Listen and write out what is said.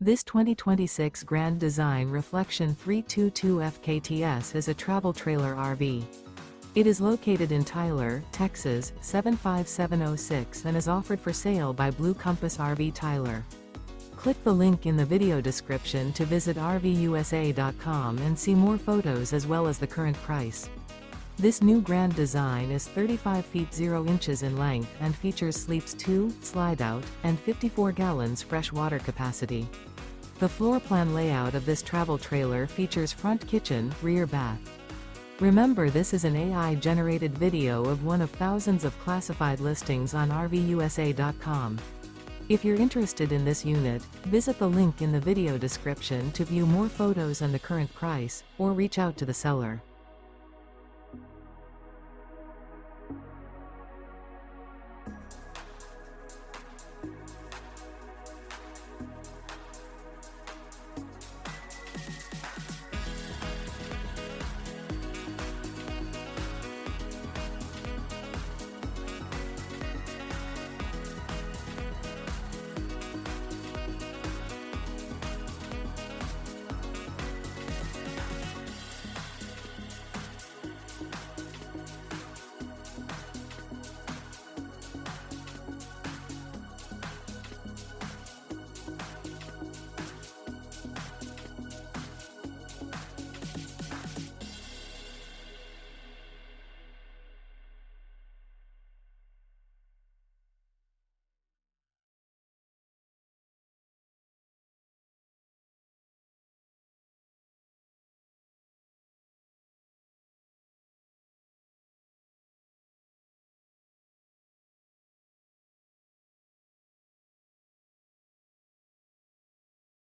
This 2026 Grand Design Reflection 322 FKTS is a travel trailer RV. It is located in Tyler, Texas, 75706 and is offered for sale by Blue Compass RV Tyler. Click the link in the video description to visit RVUSA.com and see more photos as well as the current price. This new Grand Design is 35 feet 0 inches in length and features sleeps 2, slide-out, and 54 gallons fresh water capacity. The floor plan layout of this travel trailer features front kitchen, rear bath. Remember, this is an AI-generated video of one of thousands of classified listings on RVUSA.com. If you're interested in this unit, visit the link in the video description to view more photos and the current price, or reach out to the seller.